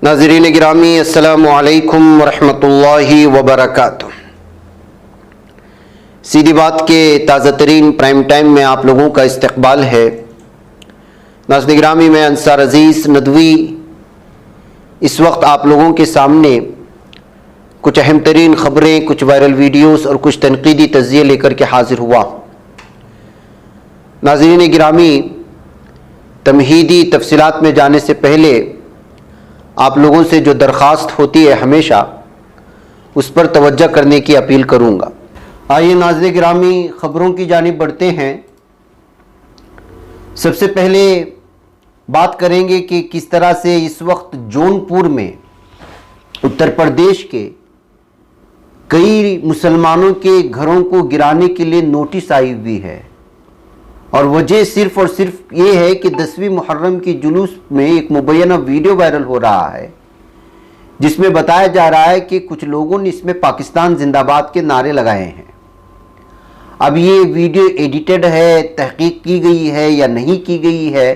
नाज़रीन गिरामी अस्सलामु अलैकुम वरहमतुल्लाहि वबरकातुह। सीधी बात के ताज़ा तरीन प्राइम टाइम में आप लोगों का इस्तकबाल है। नाज़रीन गिरामी, मैं अंसार अज़ीज़ नदवी इस वक्त आप लोगों के सामने कुछ अहम तरीन ख़बरें, कुछ वायरल वीडियोस और कुछ तनक़ीदी तज़्ज़िये लेकर के हाज़िर हुआ। नाज़रीन गिरामी, तमहीदी तफसीलात में जाने से पहले आप लोगों से जो दरख्वास्त होती है हमेशा उस पर तवज्जो करने की अपील करूँगा। आइए नाज़रीन गिरामी, ख़बरों की जानिब बढ़ते हैं। सबसे पहले बात करेंगे कि किस तरह से इस वक्त जौनपुर में उत्तर प्रदेश के कई मुसलमानों के घरों को गिराने के लिए नोटिस आई हुई है, और वजह सिर्फ और सिर्फ ये है कि 10वीं मुहर्रम की जुलूस में एक मुबैना वीडियो वायरल हो रहा है जिसमें बताया जा रहा है कि कुछ लोगों ने इसमें पाकिस्तान जिंदाबाद के नारे लगाए हैं। अब ये वीडियो एडिटेड है, तहकीक की गई है या नहीं की गई है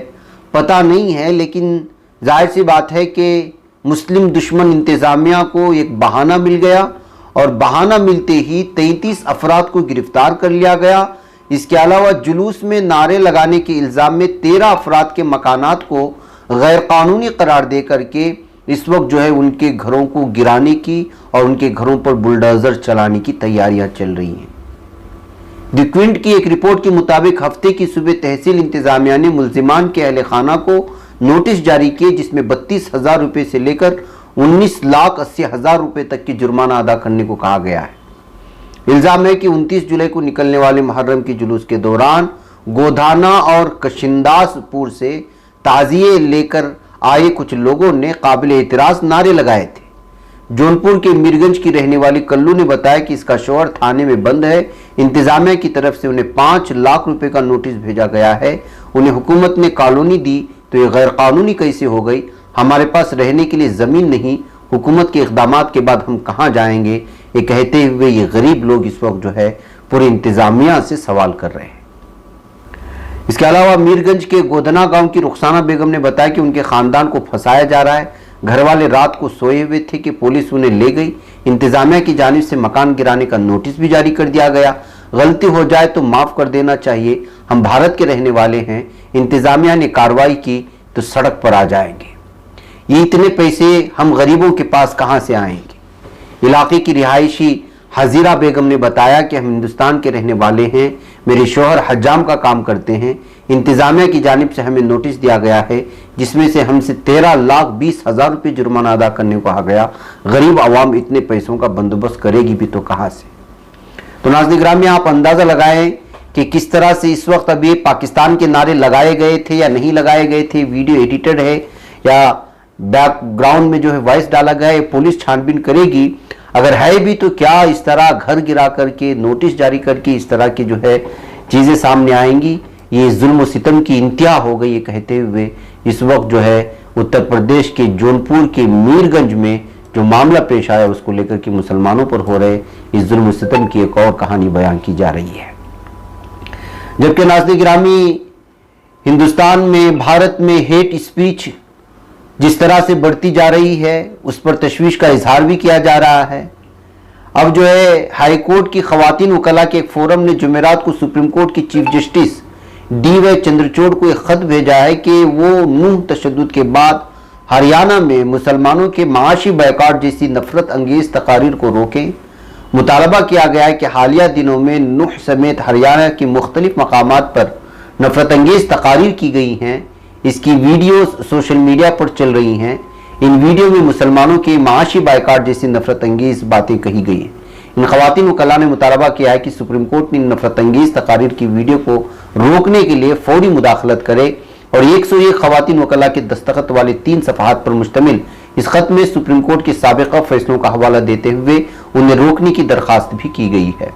पता नहीं है, लेकिन जाहिर सी बात है कि मुस्लिम दुश्मन इंतज़ामिया को एक बहाना मिल गया और बहाना मिलते ही 33 अफराद को गिरफ्तार कर लिया गया। इसके अलावा जुलूस में नारे लगाने के इल्ज़ाम में 13 अफराद के मकानात को गैर कानूनी करार दे करके इस वक्त जो है उनके घरों को गिराने की और उनके घरों पर बुलडोज़र चलाने की तैयारियां चल रही हैं। द क्विंट की एक रिपोर्ट के मुताबिक हफ्ते की सुबह तहसील इंतज़ामिया ने मुल्जिमान के अहले खाना को नोटिस जारी किए जिसमें 32,000 रुपये से लेकर 19,80,000 रुपये तक की जुर्माना अदा करने को कहा गया है। इल्ज़ाम है कि 29 जुलाई को निकलने वाले मुहर्रम के जुलूस के दौरान गोधाना और कशिंदासपुर से ताज़िए लेकर आए कुछ लोगों ने काबिल एतराज़ नारे लगाए थे। जौनपुर के मीरगंज की रहने वाली कल्लू ने बताया कि इसका शौहर थाने में बंद है। इंतज़ामिया की तरफ से उन्हें 5 लाख रुपए का नोटिस भेजा गया है। उन्हें हुकूमत ने कॉलोनी दी तो ये गैर कानूनी कैसे हो गई? हमारे पास रहने के लिए ज़मीन नहीं, हुकूमत के इक़दामात के बाद हम कहाँ जाएंगे? ये कहते हुए ये गरीब लोग इस वक्त जो है पूरे इंतज़ामिया से सवाल कर रहे हैं। इसके अलावा मीरगंज के गोधना गांव की रुखसाना बेगम ने बताया कि उनके ख़ानदान को फंसाया जा रहा है। घर वाले रात को सोए हुए थे कि पुलिस उन्हें ले गई। इंतज़ामिया की जानिब से मकान गिराने का नोटिस भी जारी कर दिया गया। गलती हो जाए तो माफ़ कर देना चाहिए, हम भारत के रहने वाले हैं। इंतज़ामिया ने कार्रवाई की तो सड़क पर आ जाएंगे। ये इतने पैसे हम गरीबों के पास कहाँ से आएंगे? इलाके की रिहायशी हजीरा बेगम ने बताया कि हम हिंदुस्तान के रहने वाले हैं, मेरे शौहर हज्जाम का काम करते हैं। इंतज़ामिया की जानिब से हमें नोटिस दिया गया है जिसमें से हमसे 13,20,000 रुपये जुर्माना अदा करने को कहा गया। गरीब आवाम इतने पैसों का बंदोबस्त करेगी भी तो कहाँ से? तो नाज़रीन गिरामी, आप अंदाज़ा लगाएं कि किस तरह से इस वक्त अभी पाकिस्तान के नारे लगाए गए थे या नहीं लगाए गए थे। वीडियो एडिटेड है या बैकग्राउंड में जो है वॉइस डाला गया है, पुलिस छानबीन करेगी। अगर है भी तो क्या इस तरह घर गिरा करके नोटिस जारी करके इस तरह की जो है चीज़ें सामने आएंगी? ये जुल्म और सितम की इंतहा हो गई। ये कहते हुए इस वक्त जो है उत्तर प्रदेश के जौनपुर के मीरगंज में जो मामला पेश आया उसको लेकर के मुसलमानों पर हो रहे इस जुल्म और सितम की एक और कहानी बयान की जा रही है। जबकि नाज़रीन गिरामी, हिंदुस्तान में, भारत में हेट स्पीच जिस तरह से बढ़ती जा रही है उस पर तशवीश का इजहार भी किया जा रहा है। अब जो है हाई कोर्ट की खवातीन वकला के एक फोरम ने जुमेरात को सुप्रीम कोर्ट की चीफ जस्टिस DY चंद्रचूड़ को एक खत भेजा है कि वो नूह तशद्दुद के बाद हरियाणा में मुसलमानों के माशी बैकाट जैसी नफरत अंगेज तकारीर को रोकें। मुतालबा किया गया है कि हालिया दिनों में नूह समेत हरियाणा के मुख्तलिफ मकामात पर नफरत अंगेज तकारीर की गई हैं। इसकी वीडियोस सोशल मीडिया पर चल रही हैं। इन वीडियो में मुसलमानों के माशी बायकाट जैसी नफरत अंगेज बातें कही गई हैं। इन खवातीन वकला ने मुतालबा किया है कि सुप्रीम कोर्ट ने नफरत अंगेज तकारीर की वीडियो को रोकने के लिए फौरी मुदाखलत करे और 101 खवातीन वकला के दस्तखत वाले 3 सफ़हात पर मुश्तमिल इस खत में सुप्रीम कोर्ट के साबिक़ा फैसलों का हवाला देते हुए उन्हें रोकने की दरख्वास्त भी की गई है।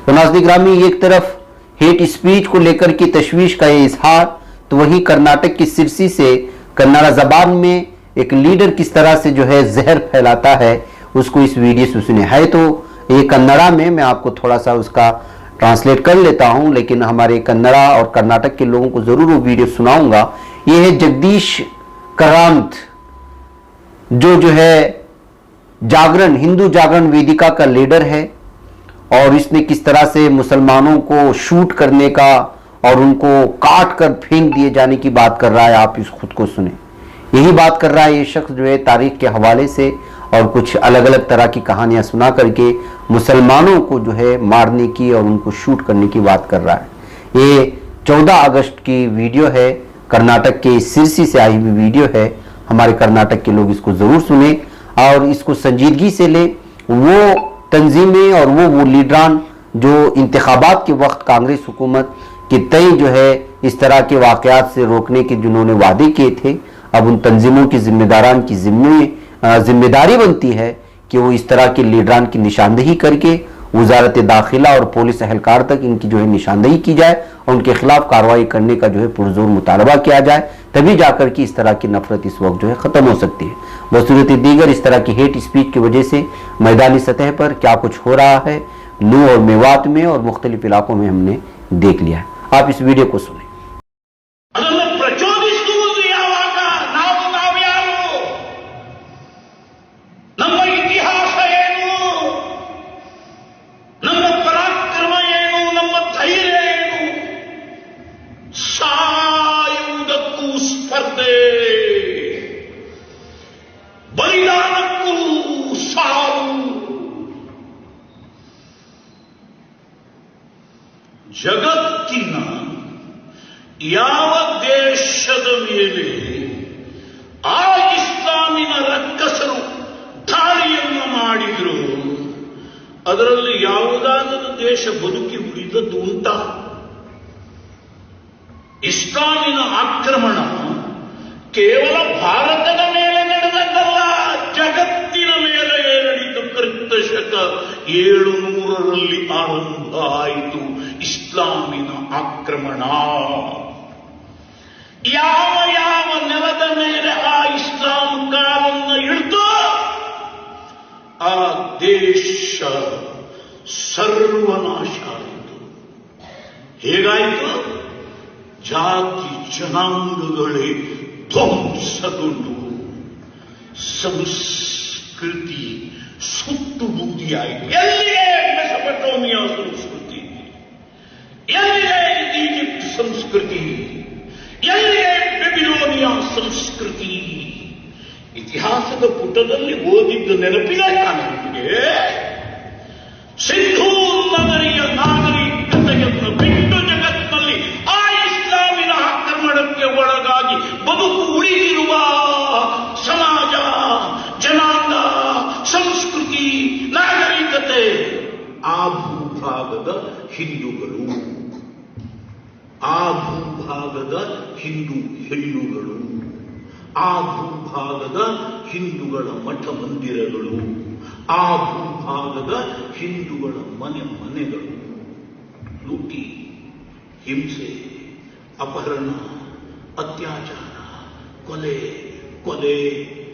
तो नाज़रीन गिरामी, एक तरफ हेट स्पीच को लेकर की तशवीश का ये इजहार, तो वहीं कर्नाटक की सिरसी से कन्नड़ा जबान में एक लीडर किस तरह से जो है जहर फैलाता है उसको इस वीडियो से सुने। है तो ये कन्नड़ा में, मैं आपको थोड़ा सा उसका ट्रांसलेट कर लेता हूं, लेकिन हमारे कन्नड़ा और कर्नाटक के लोगों को जरूर वो वीडियो सुनाऊंगा। ये है जगदीश करांत जो है जागरण, हिंदू जागरण वेदिका का लीडर है, और इसने किस तरह से मुसलमानों को शूट करने का और उनको काट कर फेंक दिए जाने की बात कर रहा है। आप इस खुद को सुने, यही बात कर रहा है ये शख्स जो है तारीख के हवाले से, और कुछ अलग अलग तरह की कहानियां सुना करके मुसलमानों को जो है मारने की और उनको शूट करने की बात कर रहा है। ये 14 अगस्त की वीडियो है, कर्नाटक के सिरसी से आई हुई वीडियो है। हमारे कर्नाटक के लोग इसको जरूर सुने और इसको संजीदगी से ले। वो तंजीमें और वो लीडरान जो इंतखाबात के वक्त कांग्रेस हुकूमत के तय जो है इस तरह के वाकयात से रोकने के जिन्होंने वादे किए थे, अब उन तंजीमों की जिम्मेदारान की जिम्मेदारी बनती है कि वो इस तरह के लीडरान की निशानदेही करके वजारत दाखिला और पुलिस एहलकार तक इनकी जो है निशानदेही की जाए और उनके खिलाफ कार्रवाई करने का जो है पुरजोर मुतालबा किया जाए, तभी जाकर के इस तरह की नफरत इस वक्त जो है ख़त्म हो सकती है। बसूरत दीगर इस तरह की हेट स्पीच की वजह से मैदानी सतह पर क्या कुछ हो रहा है नू और मेवात में और मुख्तलिफ इलाकों में हमने देख लिया है। आप इस वीडियो को सुने। ಜಗತ್ತಿನ ಯಾವ ದೇಶದ ಮೇಲೆ ಆ ಇಸ್ಲಾಮಿನ ರಕ್ಕಸರು ದಾಳಿಯನ್ನು ಮಾಡಿದ್ರು ಅದರಲ್ಲಿ ಯಾವುದಾದರೂ ದೇಶ ಬದುಕಿ ಉಳಿದದ್ದು ಉಂಟಾ? ಇಸ್ಲಾಮಿನ ಆಕ್ರಮಣ ಕೇವಲ ಭಾರತದ ಮೇಲೆ ನಡೆದದ್ದಲ್ಲ, ಜಗತ್ತಿನ ಮೇಲೆ ನಡೆಯಿತು. ಕ್ರಿಸ್ತಶಕ 700ರಲ್ಲಿ ಆರಂಭ ಆಯಿತು ಇಸ್ಲಾಮಿನ ಆಕ್ರಮಣ. ಯಾವ ಯಾವ ನೆಲದ ಮೇಲೆ ಆ ಇಸ್ಲಾಂ ಕಾಲನ್ನು ಇಳಿದು ಆ ದೇಶ ಸರ್ವನಾಶ ಆಯಿತು. ಹೇಗಾಯಿತು? ಜಾತಿ ಜನಾಂಗಗಳೇ ಧ್ವಂಸಗೊಂಡು ಸಂಸ್ಕೃತಿ ಸುಟ್ಟು ಬೂದಿಯಾಯಿತು. ಎಲ್ಲಿಗೆ ಮೆಸೊಪಟೋಮಿಯಾ ಸಂಸ್ಕೃತಿ, ಎಲ್ಲಿಗೆ ಈಜಿಪ್ಟ್ ಸಂಸ್ಕೃತಿ, ಎಲ್ಲಿಗೆ ಬೆಬಿಲೋನಿಯಾ ಸಂಸ್ಕೃತಿ? ಇತಿಹಾಸದ ಪುಟದಲ್ಲಿ ಓದಿದ್ದು ನೆನಪಿದೆ ನನಗೆ. ಸಿಂಧೂ ನಗರಿಯ ನಾಗರಿಕತೆಯನ್ನು ಬಿಟ್ಟು ಜಗತ್ತಿನಲ್ಲಿ ಆ ಇಸ್ಲಾಮಿನ ಆಕ್ರಮಣಕ್ಕೆ ಒಳಗಾಗಿ ಬದುಕು ಉಳಿದಿರುವ ಸಮಾಜ, ಜನಾಂಗ, ಸಂಸ್ಕೃತಿ, ನಾಗರಿಕತೆ ಆ ಭೂಭಾಗದ ಹಿಂದೂಗಳು, ಆ ಭೂಭಾಗದ ಹಿಂದೂ ಹೆಣ್ಣುಗಳು, ಆ ಭೂಭಾಗದ ಹಿಂದೂಗಳ ಮಠ ಮಂದಿರಗಳು, ಆ ಭೂಭಾಗದ ಹಿಂದೂಗಳ ಮನೆಗಳು ಲೂಟಿ, ಹಿಂಸೆ, ಅಪಹರಣ, ಅತ್ಯಾಚಾರ, ಕೊಲೆ ಕೊಲೆ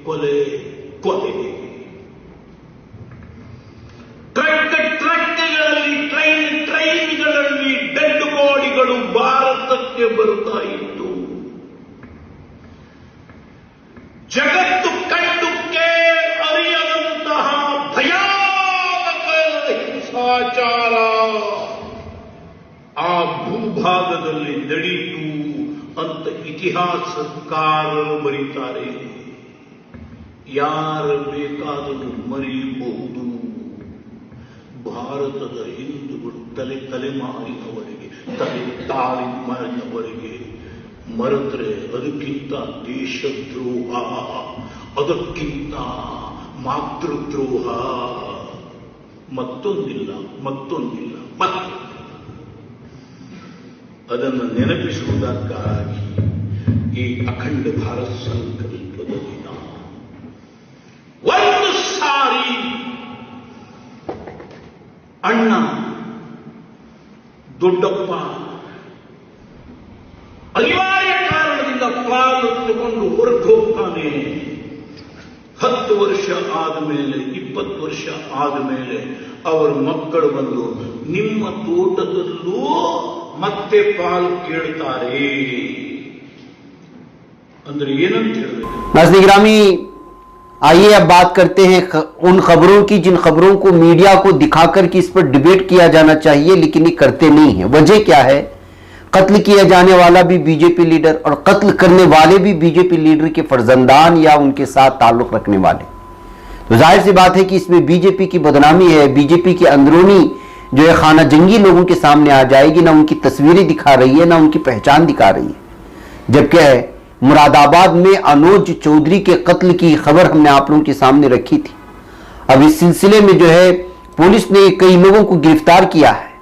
ಕೊಲೆ ಕೊಲೆ. ಟ್ರಕ್ಗಳಲ್ಲಿ, ಟ್ರೈನ್ಗಳಲ್ಲಿ ಡೆಡ್ ಬಾಡಿಗಳು ಭಾರತಕ್ಕೆ ಬರ್ತಾ ಇತ್ತು. ಜಗತ್ತು ಕಣ್ಣುಕ್ಕೆ ಅರಿಯದಂತಹ ಭಯಾನಕ ಹಿಂಸಾಚಾರ ಆ ಭೂಭಾಗದಲ್ಲಿ ನಡೆಯಿತು ಅಂತ ಇತಿಹಾಸಕಾರರು ಬರೀತಾರೆ. ಯಾರು ಬೇಕಾದರೂ ಮರೆಯಬಹುದು. ಭಾರತದ ಹಿಂದೂಗಳು ತಲೆಮಾರಿನವರೆಗೆ, ತಾಳಿನವರೆಗೆ ಮರೆತರೆ ಅದಕ್ಕಿಂತ ದೇಶದ್ರೋಹ, ಅದಕ್ಕಿಂತ ಮಾತೃದ್ರೋಹ ಮತ್ತೊಂದಿಲ್ಲ. ಅದನ್ನು ನೆನಪಿಸುವುದಕ್ಕಾಗಿ ಈ ಅಖಂಡ ಭಾರತ ಸಂಕಲ್ಪದ ದಿನ ಒಂದು ಸಾರಿ ಅಣ್ಣ ದೊಡ್ಡಪ್ಪ ಅನಿವಾರ್ಯ ಕಾರಣದಿಂದ ಪಾಲು ತಗೊಂಡು ಹೊರಟು ಹೋಗ್ತಾನೆ. 10 ವರ್ಷ ಆದಮೇಲೆ, 20 ವರ್ಷ ಆದಮೇಲೆ ಅವರ ಮಕ್ಕಳು ಬಂದು ನಿಮ್ಮ ತೋಟದಲ್ಲೂ ಮತ್ತೆ ಪಾಲು ಕೇಳ್ತಾರೆ. ಅಂದ್ರೆ ಏನಂತ ಹೇಳಬೇಕು? नाज़रीन गिरामी, आइए अब बात करते हैं उन खबरों की जिन खबरों को मीडिया को दिखाकर कि इस पर डिबेट किया जाना चाहिए, लेकिन ये करते नहीं है। वजह क्या है? कत्ल किया जाने वाला भी बीजेपी लीडर और कत्ल करने वाले भी बीजेपी लीडर के फर्जंदान या उनके साथ ताल्लुक रखने वाले। तो जाहिर सी बात है कि इसमें बीजेपी की बदनामी है। बीजेपी की अंदरूनी जो है खाना जंगी लोगों के सामने आ जाएगी। ना उनकी तस्वीरें दिखा रही है, ना उनकी पहचान दिखा रही है। जबकि मुरादाबाद में अनुज चौधरी के कत्ल की खबर हमने आप लोगों के सामने रखी थी। अब इस सिलसिले में जो है पुलिस ने कई लोगों को गिरफ्तार किया है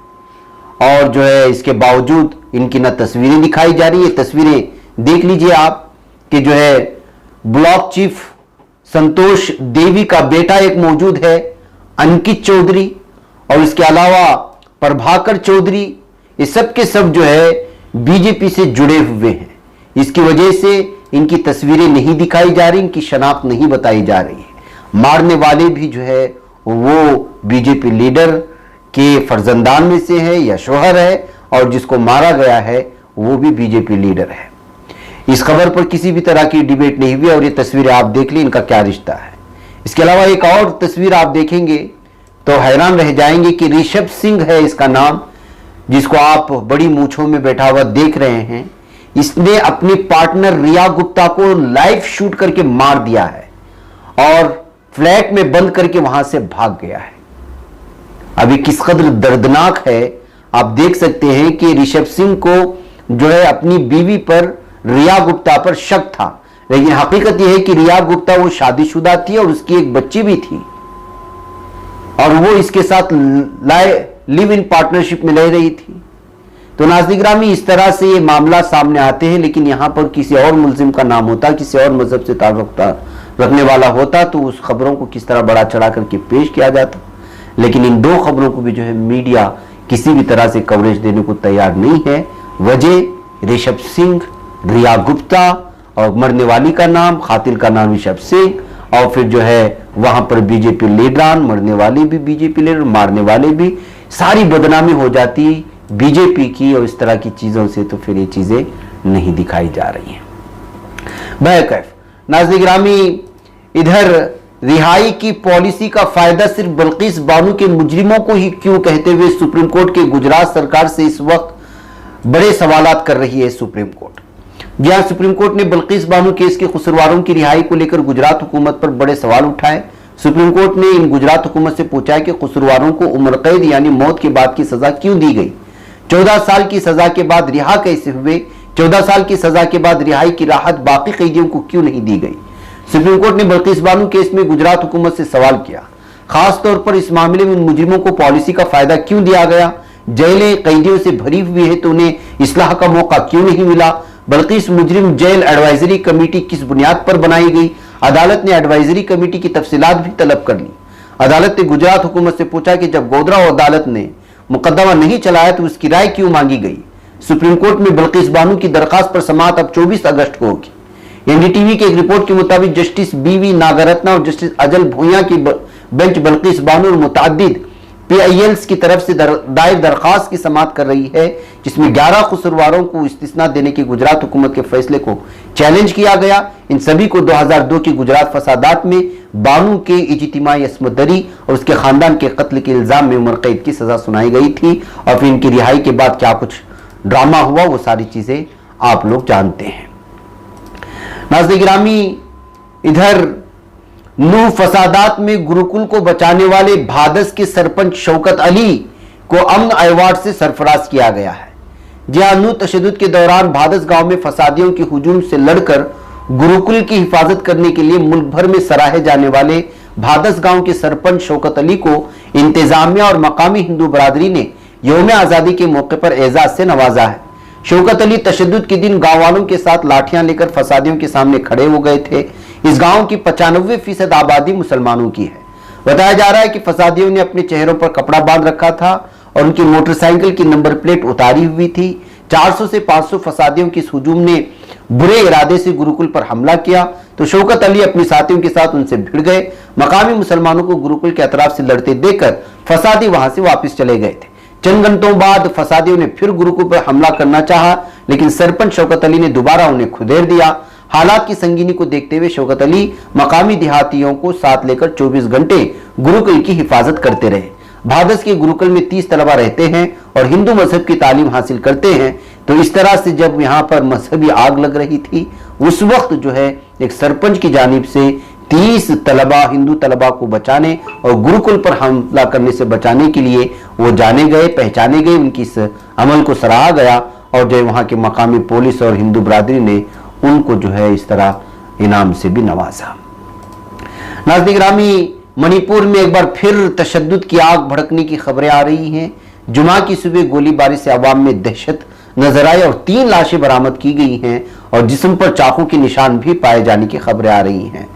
और जो है इसके बावजूद इनकी ना तस्वीरें दिखाई जा रही है। तस्वीरें देख लीजिए आप कि जो है ब्लॉक चीफ संतोष देवी का बेटा एक मौजूद है, अंकित चौधरी, और इसके अलावा प्रभाकर चौधरी। ये सब के सब जो है बीजेपी से जुड़े हुए हैं। इसकी वजह से इनकी तस्वीरें नहीं दिखाई जा रही, इनकी शनाख्त नहीं बताई जा रही है। मारने वाले भी जो है वो बीजेपी लीडर के फर्जंदान में से है या शोहर है, और जिसको मारा गया है वो भी बीजेपी लीडर है। इस खबर पर किसी भी तरह की डिबेट नहीं हुई और ये तस्वीरें आप देख ली, इनका क्या रिश्ता है। इसके अलावा एक और तस्वीर आप देखेंगे तो हैरान रह जाएंगे कि ऋषभ सिंह है इसका नाम, जिसको आप बड़ी मूंछों में बैठा हुआ देख रहे हैं। इसने अपनी पार्टनर रिया गुप्ता को लाइव शूट करके मार दिया है और फ्लैट में बंद करके वहां से भाग गया है। अभी किस कदर दर्दनाक है आप देख सकते हैं कि ऋषभ सिंह को जो है अपनी बीवी पर, रिया गुप्ता पर शक था, लेकिन हकीकत यह है कि रिया गुप्ता वो शादीशुदा थी और उसकी एक बच्ची भी थी और वो इसके साथ लिव इन पार्टनरशिप में रह रही थी। तो नाज़रीन गिरामी, इस तरह से ये मामला सामने आते हैं, लेकिन यहां पर किसी और मुल्जिम का नाम होता, किसी और मजहब से ताल्लुक रखने वाला होता तो उस खबरों को किस तरह बढ़ा चढ़ा करके पेश किया जाता। लेकिन इन दो खबरों को भी जो है मीडिया किसी भी तरह से कवरेज देने को तैयार नहीं है। वजह ऋषभ सिंह, रिया गुप्ता और मरने वाली का नाम, कातिल का नाम ऋषभ सिंह, और फिर जो है वहां पर बीजेपी लीडरान, मरने वाले भी बीजेपी लीडर, मारने वाले भी, सारी बदनामी हो जाती बीजेपी की। और इस तरह की चीजों से तो फिर ये चीजें नहीं दिखाई जा रही हैं। बहरकैफ नाज़रीन गिरामी, इधर रिहाई की पॉलिसी का फायदा सिर्फ बल्किस बानो के मुजरिमों को ही क्यों कहते हुए सुप्रीम कोर्ट के गुजरात सरकार से इस वक्त बड़े सवालात कर रही है सुप्रीम कोर्ट। जहां सुप्रीम कोर्ट ने बल्किस बानो केस के कसूरवारों की रिहाई को लेकर गुजरात हुकूमत पर बड़े सवाल उठाए। सुप्रीम कोर्ट ने इन गुजरात हुकूमत से पूछा कि कसूरवारों को उम्र कैद यानी मौत के बाद की सजा क्यों दी गई। 14 साल की सजा के बाद रिहा कैसे हुए? 14 साल की सजा के बाद रिहाई की राहत बाकी कैदियों को क्यों नहीं दी गई? सुप्रीम कोर्ट ने बल्किस बानो केस में गुजरात हुकूमत से सवाल किया। खास तौर पर इस मामले में इन मुजरिमों को पॉलिसी का फायदा क्यों दिया गया? जेलें कैदियों से भरी हुई है तो उन्हें इस्लाह का मौका क्यों नहीं मिला? बल्किस मुजरिम जेल एडवाइजरी कमेटी किस बुनियाद पर बनाई गई? अदालत ने एडवाइजरी कमेटी की तफसीलात भी तलब कर ली। अदालत ने गुजरात हुकूमत से पूछा कि जब गोधरा अदालत ने मुकदमा नहीं चलाया तो उसकी राय क्यों मांगी गई? सुप्रीम कोर्ट में बल्किस बानो की दरखास्त पर समाअत अब 24 अगस्त को होगी। एनडीटीवी की एक रिपोर्ट के मुताबिक जस्टिस बीवी नागरत्ना और जस्टिस अजल भूया की बेंच बल्किस बानो और मुतअद्दिद पीआईएल्स की तरफ से दायर दरखास्त की समाअत कर रही है, जिसमें 11 कसूरवारों को इस्तिस्ना देने के गुजरात हुकूमत के फैसले को चैलेंज किया गया। इन सभी को 2002 की गुजरात फसादात में बानो के इज्तिमाई अस्मत दरी और उसके खानदान के कत्ल के इल्जाम में उम्र कैद की सजा सुनाई गई थी। और फिर इनकी रिहाई के बाद क्या कुछ ड्रामा हुआ वो सारी चीजें आप लोग जानते हैं। नाज़रीन गिरामी, इधर नूह फसादात में गुरुकुल को बचाने वाले भादस के सरपंच शौकत अली को अमन अवार्ड से सरफराज किया गया है। जहां नूह तशद्दुद के दौरान भादस गांव में फसादियों के हुजूम से लड़कर गुरुकुल की हिफाजत करने के लिए मुल्क भर में सराहे जाने वाले भादस गांव के सरपंच शौकत अली को इंतजामिया और मकामी हिंदू बरादरी ने यौम आज़ादी के मौके पर एजाज से नवाजा है। शौकत अली तशद्दुद के दिन गांव वालों के साथ लाठियां लेकर फसादियों के सामने खड़े हो गए थे। इस गांव की 95% आबादी मुसलमानों की है। बताया जा रहा है कि फसादियों ने अपने चेहरों पर कपड़ा बांध रखा था और उनकी मोटरसाइकिल की नंबर प्लेट उतारी हुई थी। 400 से 500 फसादियों की इस हुजूम ने बुरे इरादे से गुरुकुल पर हमला किया तो शौकत अली अपने साथियों के साथ उनसे भिड़ गए। मकामी मुसलमानों को गुरुकुल के अतराफ से लड़ते देखकर फसादी वहां से वापस चले गए थे। चंद घंटों बाद फसादियों ने फिर गुरुकुल पर हमला करना चाहा, लेकिन सरपंच शौकत अली ने दोबारा उन्हें खुदेर दिया। हालात की संगीनी को देखते हुए शौकत अली मकामी देहातियों को साथ लेकर 24 घंटे गुरुकुल की हिफाजत करते रहे। भादस के गुरुकुल में 30 तलबा रहते हैं और हिंदू मजहब की तालीम हासिल करते हैं। तो इस तरह से जब यहाँ पर मजहबी आग लग रही थी, उस वक्त जो है एक सरपंच की जानिब से 30 तलबा, हिंदू तलबा को बचाने और गुरुकुल पर हमला करने से बचाने के लिए वो जाने गए, पहचाने गए, उनकी इस अमल को सराहा गया और जो वहाँ के मकामी पुलिस और हिंदू बरादरी ने उनको जो है इस तरह इनाम से भी नवाजा। नाज़रीन गिरामी, मणिपुर में एक बार फिर तशद्दुद की आग भड़कने की खबरें आ रही हैं। जुमा की सुबह गोलीबारी से अवाम में दहशत नजर आई और 3 लाशें बरामद की गई हैं और जिस्म पर चाकू के निशान भी पाए जाने की खबरें आ रही हैं।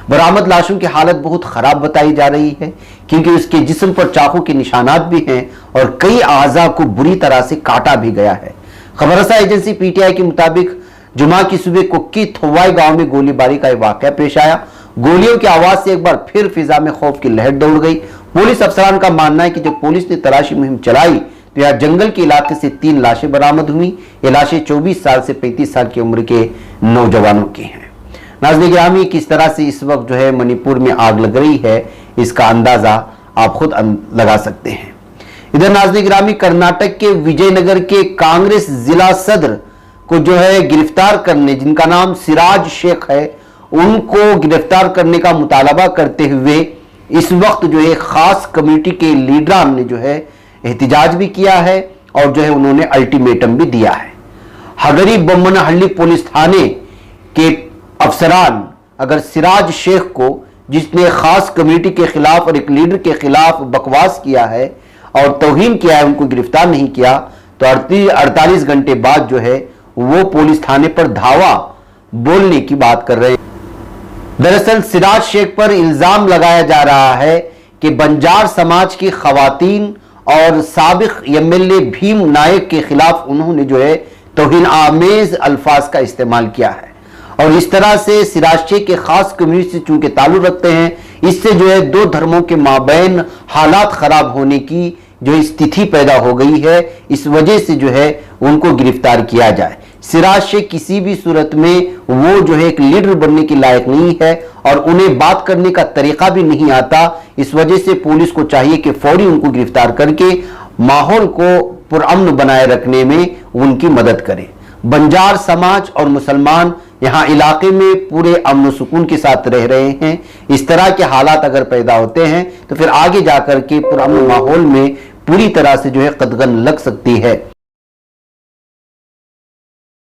बरामद लाशों की हालत बहुत खराब बताई जा रही है क्योंकि उसके जिस्म पर चाकू के निशानात भी हैं और कई आज़ा को बुरी तरह से काटा भी गया है। खबरसा एजेंसी पीटीआई के मुताबिक जुमा की सुबह कुक्की थोवाई गांव में गोलीबारी का एक वाकया पेश आया। गोलियों की आवाज से एक बार फिर फिजा में खौफ की लहर दौड़ गई। पुलिस अफसरान का मानना है कि जब पुलिस ने तलाशी मुहिम चलाई तो यह जंगल के इलाके से 3 लाशें बरामद हुई। ये लाशें 24 साल से 35 साल की उम्र के नौजवानों की हैं। नाज़रीन गिरामी, किस तरह से इस वक्त जो है मणिपुर में आग लग रही है, इसका अंदाजा आप खुद लगा सकते हैं। इधर नाज़रीन गिरामी, कर्नाटक के विजयनगर के कांग्रेस जिला सदर को जो है गिरफ्तार करने, जिनका नाम सिराज शेख है, उनको गिरफ्तार करने का मुतालबा करते हुए इस वक्त जो है खास कमेटी के लीडरान ने जो है एहतिजाज भी किया है और जो है उन्होंने अल्टीमेटम भी दिया है। हगरी बोम्मनहल्ली पुलिस थाने के अफसरान अगर सिराज शेख को, जिसने खास कमेटी के खिलाफ और एक लीडर के खिलाफ बकवास किया है और तौहीन किया है, उनको गिरफ्तार नहीं किया तो 48 घंटे बाद जो है वो पुलिस थाने पर धावा बोलने की बात कर रहे हैं। दरअसल सिराज शेख पर इल्जाम लगाया जा रहा है कि बंजार समाज की खवातीन और साबिक एमएलए भीम नायक के खिलाफ उन्होंने जो है तौहीन आमेज अल्फाज का इस्तेमाल किया है और इस तरह से सिराज शेख के खास कम्युनिटी से चूंकि ताल्लुक रखते हैं, इससे जो है 2 धर्मों के माबैन हालात खराब होने की जो स्थिति पैदा हो गई है, इस वजह से जो है उनको गिरफ्तार किया जाए। सिराज शेख किसी भी सूरत में वो जो है एक लीडर बनने के लायक नहीं है और उन्हें बात करने का तरीका भी नहीं आता। इस वजह से पुलिस को चाहिए कि फौरी उनको गिरफ्तार करके माहौल को पुरअमन बनाए रखने में उनकी मदद करे। बंजार समाज और मुसलमान यहाँ इलाके में पूरे अमन सुकून के साथ रह रहे हैं। इस तरह के हालात अगर पैदा होते हैं तो फिर आगे जाकर के पुरअमन माहौल में पूरी तरह से जो है कदगन लग सकती है।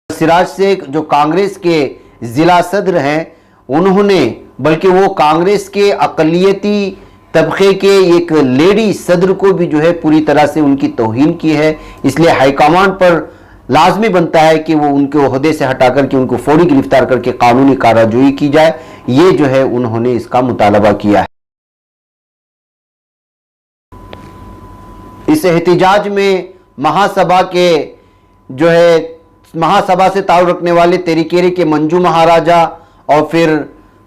सिराज शेख जो कांग्रेस के जिला सदर हैं, उन्होंने बल्कि वो कांग्रेस के अकलियती तबके के एक लेडी सदर को भी जो है पूरी तरह से उनकी तौहीन की है। इसलिए हाईकमान पर लाजमी बनता है कि वो उनके ओहदे से हटाकर के उनको फौरी गिरफ्तार करके कानूनी कार्रवाई की जाए। ये जो है उन्होंने इसका मुतालबा किया है। इस एहतिजाज में महासभा के जो है महासभा से ताल्लुक रखने वाले तेरीकेरे के मंजू महाराजा और फिर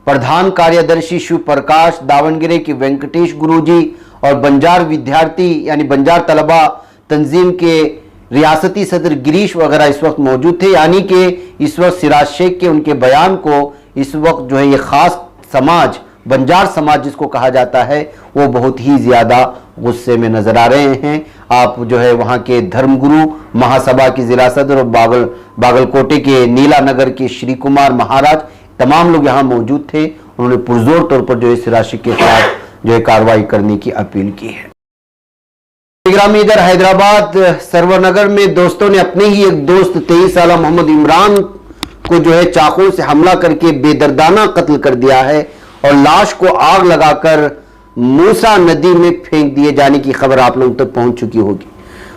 प्रधान कार्यदर्शी शिव प्रकाश, दावणगेरे के वेंकटेश गुरुजी और बंजार विद्यार्थी यानी बंजार तलबा तंजीम के रियासती सदर गिरीश वगैरह इस वक्त मौजूद थे। यानी कि इस वक्त सिराज शेख के उनके बयान को इस वक्त जो है ये खास समाज, बंजार समाज जिसको कहा जाता है, वो बहुत ही ज़्यादा गुस्से में नज़र आ रहे हैं। आप जो है वहाँ के धर्मगुरु, महासभा के जिला सदर और बागलकोटे के नीला नगर के श्री कुमार महाराज, तमाम लोग यहाँ मौजूद थे। उन्होंने पुरजोर तौर पर जो है सिराज शेख के खिलाफ जो है कार्रवाई करने की अपील की है। इधर हैदराबाद सरवरनगर में दोस्तों ने अपने ही एक दोस्त 23 साल मोहम्मद इमरान को जो है चाकू से हमला करके बेदर्दाना कत्ल कर दिया है और लाश को आग लगाकर मूसा नदी में फेंक दिए जाने की खबर आप लोगों तक पहुंच चुकी होगी।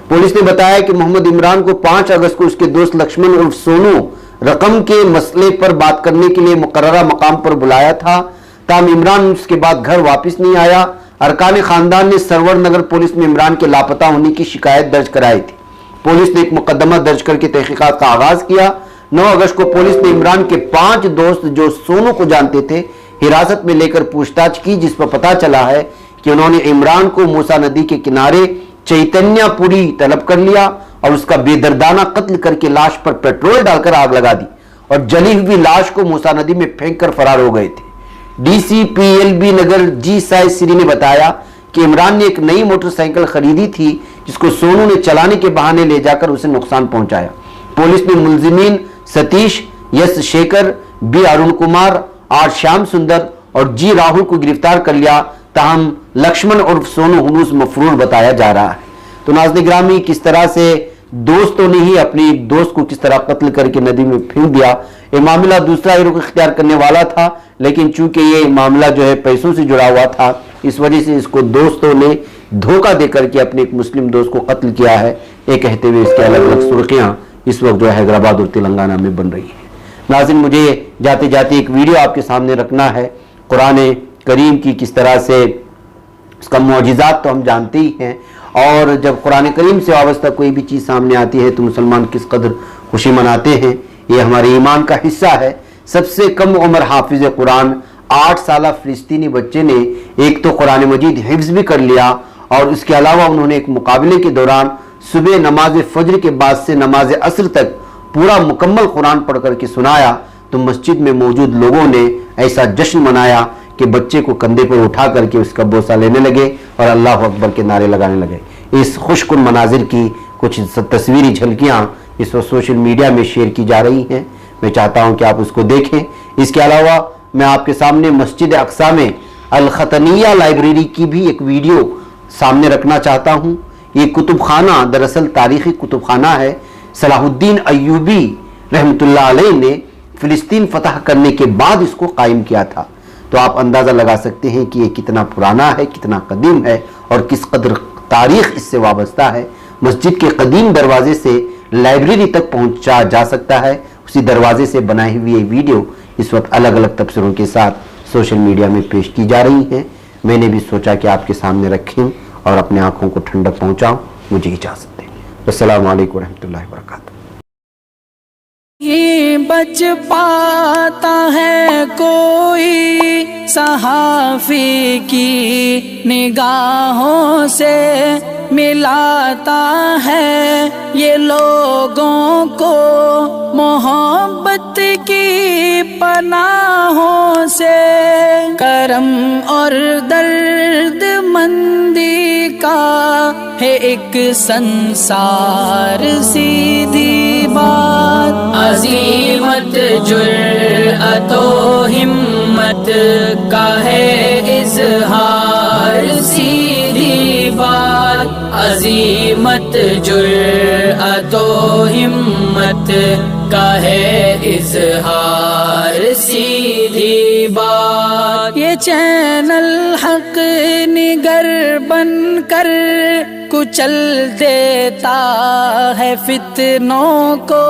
पुलिस ने बताया कि मोहम्मद इमरान को 5 अगस्त को उसके दोस्त लक्ष्मण उर्फ सोनू रकम के मसले पर बात करने के लिए मुकर्ररा मकाम पर बुलाया था। ताहम इमरान उसके बाद घर वापस नहीं आया। अरकान खानदान ने सरवर नगर पुलिस में इमरान के लापता होने की शिकायत दर्ज कराई थी। पुलिस ने एक मुकदमा दर्ज करके तहकीकात का आगाज किया। 9 अगस्त को पुलिस ने इमरान के 5 दोस्त जो सोनू को जानते थे हिरासत में लेकर पूछताछ की, जिस पर पता चला है कि उन्होंने इमरान को मूसा नदी के किनारे चैतन्यपुरी तलब कर लिया और उसका बेदर्दाना कत्ल करके लाश पर पेट्रोल डालकर आग लगा दी और जली हुई लाश को मूसा नदी में फेंक कर फरार हो गए थे। DCPLB नगर जी साई श्री ने बताया कि इमरान ने एक नई मोटरसाइकिल खरीदी थी जिसको सोनू ने चलाने के बहाने ले जाकर उसे नुकसान पहुंचाया। पुलिस ने मुलजिमीन सतीश, यश शेखर, B अरुण कुमार, R श्याम सुंदर और G राहुल को गिरफ्तार कर लिया। ताहम लक्ष्मण और सोनू हुनूस मफरूर बताया जा रहा है। तो नाज़रीन गिरामी, किस तरह से दोस्तों ने ही अपनी दोस्त को किस तरह कत्ल करके नदी में फेंक दिया। ये मामला दूसरा ही रुख इख्तियार करने वाला था, लेकिन चूंकि ये मामला जो है पैसों से जुड़ा हुआ था, इस वजह से इसको दोस्तों ने धोखा देकर के अपने एक मुस्लिम दोस्त को कत्ल किया है। ये कहते हुए इसके अलग अलग सुर्खियां इस वक्त जो है हैदराबाद और तेलंगाना में बन रही है। नाज़रीन, मुझे जाते जाते एक वीडियो आपके सामने रखना है। कुरान करीम की किस तरह से उसका मौजिज़ात तो हम जानते ही हैं, और जब कुरान करीम से वाबस्ता कोई भी चीज़ सामने आती है तो मुसलमान किस कदर खुशी मनाते हैं। ये हमारे ईमान का हिस्सा है। सबसे कम उम्र हाफिज कुरान 8 साल फ़िलिस्तीनी बच्चे ने एक तो कुरान मजीद हिफ्ज़ भी कर लिया, और इसके अलावा उन्होंने एक मुकाबले के दौरान सुबह नमाज फज्र के बाद से नमाज असर तक पूरा मुकम्मल कुरान पढ़ करके सुनाया। तो मस्जिद में मौजूद लोगों ने ऐसा जश्न मनाया कि बच्चे को कंधे पर उठा करके उसका बोसा लेने लगे और अल्लाह अकबर के नारे लगाने लगे। इस खुशकुन मनाजिर की कुछ तस्वीरी झलकियाँ इस वक्त सोशल मीडिया में शेयर की जा रही हैं। मैं चाहता हूँ कि आप उसको देखें। इसके अलावा मैं आपके सामने मस्जिद अक्सा में अल खतनिया लाइब्रेरी की भी एक वीडियो सामने रखना चाहता हूँ। ये कुतुब खाना दरअसल तारीख़ी कुतुब खाना है। सलाहुद्दीन अय्यूबी रहमतुल्लाह अलैह ने फ़िलिस्तीन फतह करने के बाद इसको कायम किया था। तो आप अंदाज़ा लगा सकते हैं कि ये कितना पुराना है, कितना कदीम है और किस कदर तारीख़ इससे वाबस्ता है। मस्जिद के कदीम दरवाजे से लाइब्रेरी तक पहुंचा जा सकता है। उसी दरवाजे से बनाई हुई ये वीडियो इस वक्त अलग अलग तबसरों के साथ सोशल मीडिया में पेश की जा रही हैं। मैंने भी सोचा कि आपके सामने रखें और अपने आँखों को ठंडक पहुँचाऊँ। मुझे इजाज़त दें। अस्सलामु अलैकुम रहमतुल्लाहि व बरकातुहू। ये बच पाता है कोई सहाफ़ी की निगाहों से, मिलाता है ये लोगों को मोहब्बत की पनाहों से। करम और दर्द मंदी का है एक संसार सीधी बात। अज़ीमत जुर्अतो हिम्मत का है इज़हार सीधी बात। अज़ीमत जुर्अतो हिम्मत का है इज़हार सीधी बात। ये चैनल हक निगर बनकर कुचल देता है फितनों को।